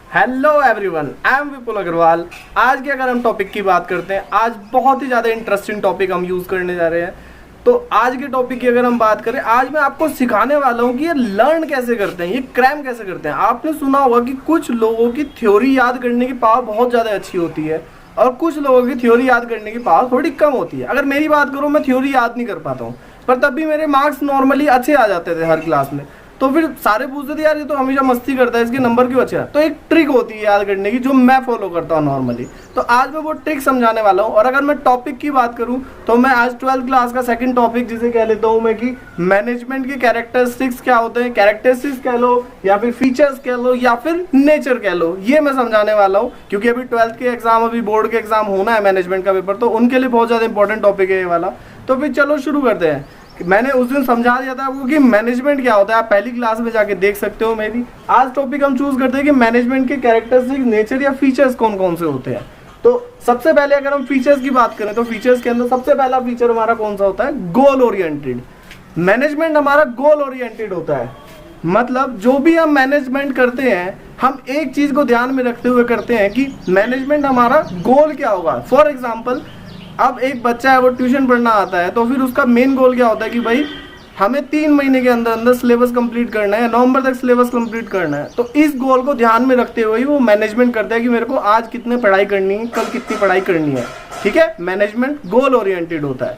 Hello everyone, I am विपुल अग्रवाल। आज के अगर हम टॉपिक की बात करते हैं, आज बहुत ही ज़्यादा इंटरेस्टिंग टॉपिक हम यूज़ करने जा रहे हैं। तो आज के टॉपिक की अगर हम बात करें, आज मैं आपको सिखाने वाला हूँ कि ये लर्न कैसे करते हैं, ये क्रैम कैसे करते हैं। आपने सुना होगा कि कुछ लोगों की थ्योरी याद करने की पावर बहुत ज़्यादा अच्छी होती है और कुछ लोगों की थ्योरी याद करने की पावर थोड़ी कम होती है। अगर मेरी बात करूँ, मैं थ्योरी याद नहीं कर पाता हूँ, पर तब भी मेरे मार्क्स नॉर्मली अच्छे आ जाते थे हर क्लास में। तो फिर सारे पूछते थे, यार ये तो हमेशा मस्ती करता है, इसके नंबर क्यों अच्छे हैं? तो एक ट्रिक होती है याद करने की जो मैं फॉलो करता हूँ नॉर्मली। तो आज मैं वो ट्रिक समझाने वाला हूँ। और अगर मैं टॉपिक की बात करूँ तो मैं आज 12th क्लास का सेकंड टॉपिक जिसे कह लेता हूँ मैं कि मैनेजमेंट के कैरेक्टरिस्टिक्स क्या होते हैं, कैरेक्टरिस्टिक्स कह लो या फिर फीचर्स कह लो या फिर नेचर कह लो, ये मैं समझाने वाला हूँ। क्योंकि अभी 12th के एग्जाम, अभी बोर्ड के एग्जाम होना है मैनेजमेंट का पेपर, तो उनके लिए बहुत ज़्यादा इंपॉर्टेंट टॉपिक है ये वाला। तो फिर चलो शुरू करते हैं। मैंने उस दिन समझा दिया था आपको कि मैनेजमेंट क्या होता है, आप पहली क्लास में जाके देख सकते हो मे भी। आज टॉपिक हम चूज करते हैं कि मैनेजमेंट के कैरेक्टरिस्टिक्स, नेचर या फीचर्स कौन कौन से होते हैं। तो सबसे पहले अगर हम फीचर्स की बात करें तो फीचर्स के अंदर सबसे पहला फीचर हमारा कौन सा होता है? Goal oriented. मैनेजमेंट हमारा गोल ओरिएंटेड होता है। मतलब जो भी हम मैनेजमेंट करते हैं, हम एक चीज को ध्यान में रखते हुए करते हैं कि मैनेजमेंट हमारा गोल क्या होगा। फॉर एग्जाम्पल, अब एक बच्चा है, वो ट्यूशन पढ़ना आता है, तो फिर उसका मेन गोल क्या होता है कि भाई हमें 3 महीने के अंदर अंदर सिलेबस कंप्लीट करना है, नवंबर तक सिलेबस कंप्लीट करना है। तो इस गोल को ध्यान में रखते हुए वो मैनेजमेंट करता है कि मेरे को आज कितने पढ़ाई करनी है, कल कितनी पढ़ाई करनी है। ठीक है, मैनेजमेंट गोल ओरिएंटेड होता है।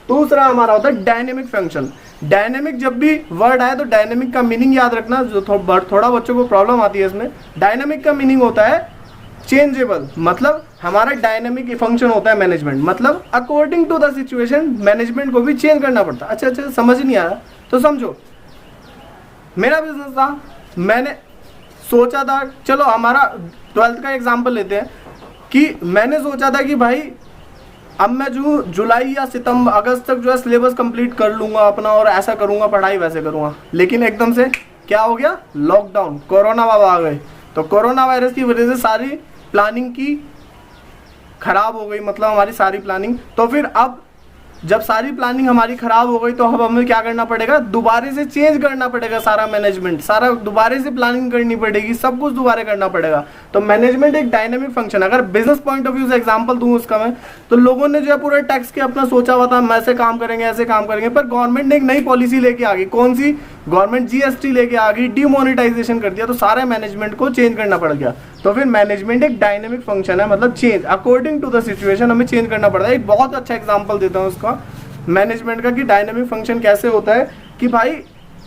दूसरा हमारा होता है डायनेमिक फंक्शन। डायनेमिक, जब भी वर्ड आए तो डायनेमिक का मीनिंग याद रखना, जो थोड़ा बच्चों को प्रॉब्लम आती है इसमें। डायनेमिक का मीनिंग होता है चेंजेबल। मतलब हमारा डायनेमिक फंक्शन होता है मैनेजमेंट, मतलब according to the situation management को भी चेंज करना पड़ता है। अच्छा, समझ नहीं आ रहा तो समझो। मेरा बिजनेस था, मैंने सोचा था, चलो हमारा 12th का एग्जांपल लेते हैं कि मैंने सोचा था कि भाई अब मैं जो जुलाई या सितंबर अगस्त तक जो है सिलेबस कंप्लीट कर लूंगा अपना, और ऐसा करूंगा, पढ़ाई वैसे करूंगा। लेकिन एकदम से क्या हो गया? लॉकडाउन, कोरोना बाबा आ गए। तो कोरोना वायरस की वजह से सारी प्लानिंग की खराब हो गई, मतलब हमारी सारी प्लानिंग। तो फिर अब जब सारी प्लानिंग हमारी खराब हो गई तो अब हमें क्या करना पड़ेगा? दोबारा से चेंज करना पड़ेगा सारा मैनेजमेंट, सारा दोबारा से प्लानिंग करनी पड़ेगी, सब कुछ दोबारा करना पड़ेगा। तो मैनेजमेंट एक डायनेमिक फंक्शन। अगर बिजनेस पॉइंट ऑफ व्यू से एग्जांपल दूं उसका मैं, तो लोगों ने जो है पूरा टैक्स के अपना सोचा हुआ था, हम ऐसे काम करेंगे, ऐसे काम करेंगे, पर गवर्नमेंट ने एक नई पॉलिसी लेके आ गई। कौन सी? गवर्नमेंट जीएसटी लेके आ गई, डिमोनेटाइजेशन कर दिया, तो सारे मैनेजमेंट को चेंज करना पड़ गया। तो फिर मैनेजमेंट एक डायनेमिक फंक्शन है, मतलब change according to the situation हमें चेंज करना पड़ता है। एक बहुत अच्छा एग्जांपल देता हूँ उसका मैनेजमेंट का कि डायनेमिक फंक्शन कैसे होता है। कि भाई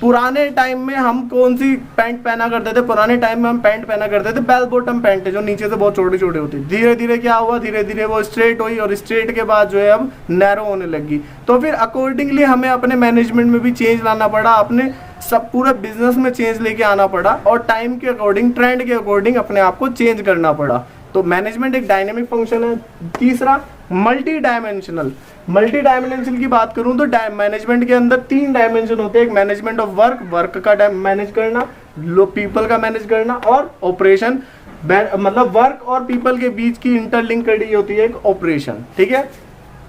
पुराने टाइम में हम कौन सी पैंट पहना करते थे? पुराने टाइम में हम पैंट पहना करते थे बेल बॉटम पैंट, जो नीचे से बहुत छोटी छोटी होती। धीरे धीरे क्या हुआ? धीरे धीरे वो स्ट्रेट हुई, और स्ट्रेट के बाद जो है अब नैरो होने लगी। तो फिर अकॉर्डिंगली हमें अपने मैनेजमेंट में भी चेंज लाना पड़ा, अपने सब पूरे बिजनेस में चेंज लेके आना पड़ा, और टाइम के अकॉर्डिंग, ट्रेंड के अकॉर्डिंग अपने आप को चेंज करना पड़ा। तो मैनेजमेंट एक डायनेमिक फंक्शन है। तीसरा, मल्टी डायमेंशनल। मल्टी डायमेंशनल की बात करूं तो मैनेजमेंट के अंदर 3 डायमेंशन होते हैं। एक मैनेजमेंट ऑफ वर्क, वर्क का मैनेज करना, पीपल का मैनेज करना, और ऑपरेशन, मतलब वर्क और पीपल के बीच की इंटरलिंक करी होती है एक ऑपरेशन। ठीक है।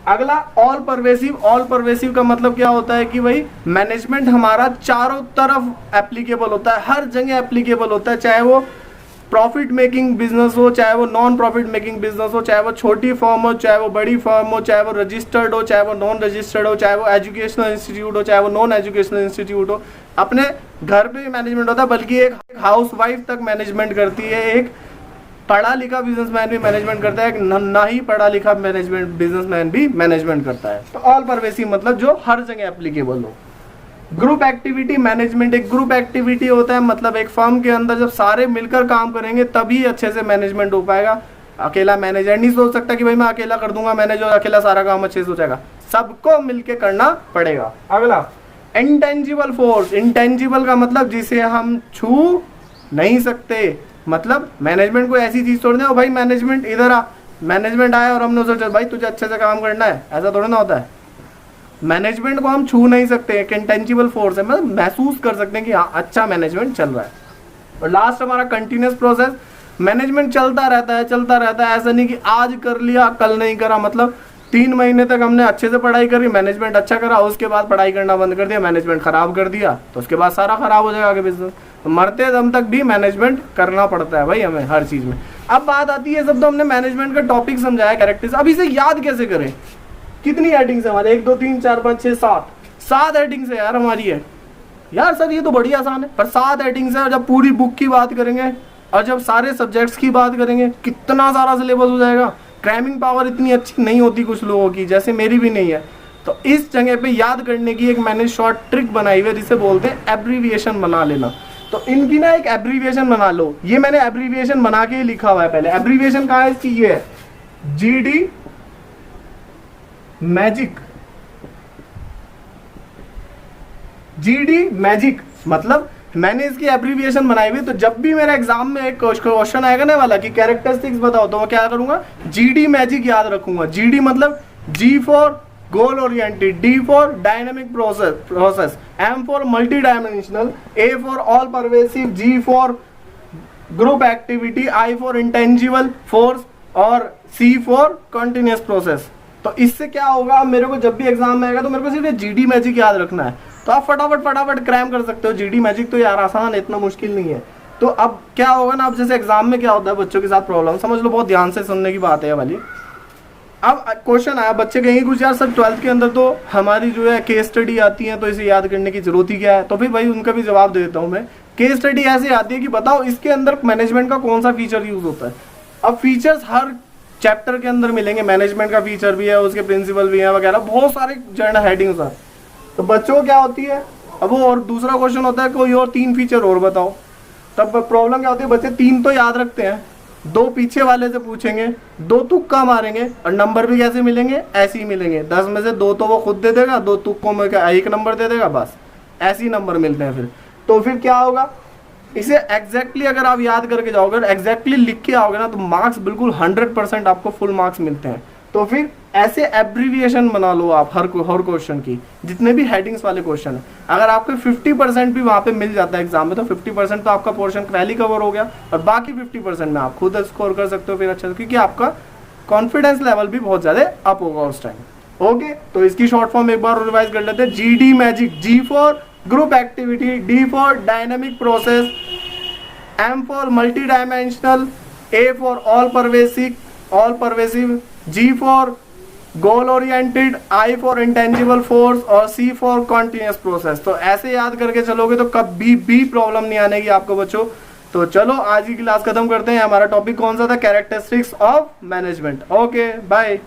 अगला, ऑल परवेसिव। ऑल परवेसिव का मतलब क्या होता है कि भाई मैनेजमेंट हमारा चारों तरफ एप्लीकेबल होता है, हर जगह एप्लीकेबल होता है, चाहे वो प्रॉफिट मेकिंग बिजनेस हो, चाहे वो नॉन प्रॉफिट मेकिंग बिजनेस हो, चाहे वो छोटी फर्म हो, चाहे वो बड़ी फर्म हो, चाहे वो रजिस्टर्ड हो, चाहे वो नॉन रजिस्टर्ड हो, चाहे वो एजुकेशनल इंस्टीट्यूट हो, चाहे वो नॉन एजुकेशनल इंस्टीट्यूट हो। अपने घर पे भी मैनेजमेंट होता है, बल्कि एक हाउस वाइफ तक मैनेजमेंट करती है, एक पढ़ा लिखा बिजनेसमैन भी मैनेजमेंट करता है, एक ना ही पढ़ा लिखा मैनेजमेंट बिजनेसमैन भी मैनेजमेंट करता है। तो ऑल परवेसिव मतलब जो हर जगह एप्लीकेबल हो। Group activity. मैनेजमेंट एक ग्रुप एक्टिविटी होता है, मतलब एक फर्म के अंदर जब सारे मिलकर काम करेंगे तभी अच्छे से मैनेजमेंट हो पाएगा। अकेला मैनेजर नहीं सोच सकता कि भाई मैं अकेला कर दूंगा मैनेज और अकेला सारा काम अच्छे से हो जाएगा, सबको मिलके करना पड़ेगा। अगला, इंटेंजिबल फोर्स। इंटेंजिबल का मतलब जिसे हम छू नहीं सकते। मतलब मैनेजमेंट को ऐसी चीज छोड़ दे, भाई मैनेजमेंट इधर आ, मैनेजमेंट आया और हमने सोचा भाई तुझे अच्छे से काम करना है, ऐसा थोड़ा ना होता है। मैनेजमेंट को हम छू नहीं सकते, एक इंटेंजिबल फोर्स है, मतलब महसूस कर सकते हैं कि हाँ अच्छा मैनेजमेंट चल रहा है। और लास्ट हमारा कंटिन्यूस प्रोसेस। मैनेजमेंट चलता रहता है, चलता रहता है, ऐसा नहीं कि आज कर लिया कल नहीं करा। मतलब 3 महीने तक हमने अच्छे से पढ़ाई करी, मैनेजमेंट अच्छा करा, उसके बाद पढ़ाई करना बंद कर दिया, मैनेजमेंट खराब कर दिया, तो उसके बाद सारा खराब हो जाएगा आगे बिजनेस। मरते दम तक भी मैनेजमेंट करना पड़ता है भाई हमें हर चीज में। अब बात आती है, सब तो हमने मैनेजमेंट का टॉपिक समझाया, कैरेक्टर्स, अब इसे याद कैसे करें? कितनी हेडिंग्स है हमारे? 1 2 3 4 5 6 7 हेडिंग्स है यार हमारी है। यार सर ये तो बड़ी आसान है, पर 7 हेडिंग्स है, और जब पूरी बुक की बात करेंगे और जब सारे सब्जेक्ट्स की बात करेंगे कितना सारा सिलेबस हो जाएगा। क्रैमिंग पावर इतनी अच्छी नहीं होती कुछ लोगों की, जैसे मेरी भी नहीं है। तो इस जगह पे याद करने की एक मैंने शॉर्ट ट्रिक बनाई हुई है जिसे बोलते हैं एब्रीविएशन बना लेना। तो इनकी ना एक एब्रीविएशन बना लो। ये मैंने एब्रीविएशन बना के ही लिखा हुआ है। पहले एब्रीविएशन कहाँ है इसकी? ये है जीडी मैजिक। जीडी मैजिक मतलब मैंने इसकी एब्रीविएशन बनाई हुई। तो जब भी मेरा एग्जाम में एक क्वेश्चन आएगा ना वाला कि कैरेक्टरिस्टिक्स बताओ, तो मैं क्या करूंगा? जीडी मैजिक याद रखूंगा। जीडी मतलब G for goal oriented, D for dynamic process, M for multi dimensional, A for all pervasive, G for group activity, I for intangible force और सी फॉर कंटिन्यूअस प्रोसेस। तो इससे क्या होगा, मेरे को जब भी एग्जाम में आएगा तो मेरे को सिर्फ जीडी मैजिक याद रखना है, तो आप फटाफट क्रैम कर सकते हो। जीडी मैजिक तो यार आसान है, इतना मुश्किल नहीं है। तो अब क्या होगा ना, अब जैसे एग्जाम में क्या होता है बच्चों के साथ प्रॉब्लम, समझ लो, बहुत ध्यान से सुनने की बात है ये वाली। अब क्वेश्चन आया, बच्चे कहेंगे कुछ यार सर 12th के अंदर तो हमारी जो है केस स्टडी आती है, तो इसे याद करने की जरूरत ही क्या है? तो फिर भाई उनका भी जवाब दे देता हूँ मैं। केस स्टडी ऐसे आती है कि बताओ इसके अंदर मैनेजमेंट का कौन सा फीचर यूज होता है। अब फीचर्स हर चैप्टर के अंदर मिलेंगे, मैनेजमेंट का फीचर भी है, उसके प्रिंसिपल भी है वगैरह, बहुत सारे जर्नल हेडिंग्स हैं। तो बच्चों को क्या होती है, अब वो और दूसरा क्वेश्चन होता है कोई और 3 फीचर और बताओ। तब प्रॉब्लम क्या होती है, बच्चे 3 तो याद रखते हैं, 2 पीछे वाले से पूछेंगे, 2 तुक्का मारेंगे, और नंबर भी कैसे मिलेंगे? ऐसे ही मिलेंगे। 10 में से 2 तो वो खुद दे देगा, 2 तुक्कों में 1 नंबर दे देगा, बस ऐसे ही नंबर मिलते हैं फिर। तो फिर क्या होगा, इसे एग्जैक्टली अगर आप याद करके जाओगे, एग्जैक्टली लिख के आओगे ना, तो मार्क्स बिल्कुल 100% आपको फुल मार्क्स मिलते हैं। तो फिर ऐसे एब्रीविएशन बना लो आप हर क्वेश्चन की, जितने भी हेडिंग्स वाले क्वेश्चन है। अगर आपको 50% भी वहाँ पे मिल जाता है एग्जाम में, तो 50% तो आपका पोर्शन पहले कवर हो गया, और बाकी 50% में आप खुद स्कोर कर सकते हो फिर अच्छा, क्योंकि आपका कॉन्फिडेंस लेवल भी बहुत ज़्यादा अप होगा उस टाइम। ओके, तो इसकी शॉर्ट फॉर्म एक बार रिवाइज कर लेते हैं। GD magic, G for group activity, D for dynamic process, M for multi dimensional, A for all pervasive, G for goal oriented, I for intangible force और C for continuous process. तो ऐसे याद करके चलोगे तो कभी भी प्रॉब्लम नहीं आने की आपको बच्चों। तो चलो आज की क्लास खत्म करते हैं। हमारा टॉपिक कौन सा था? Characteristics of management. Okay bye.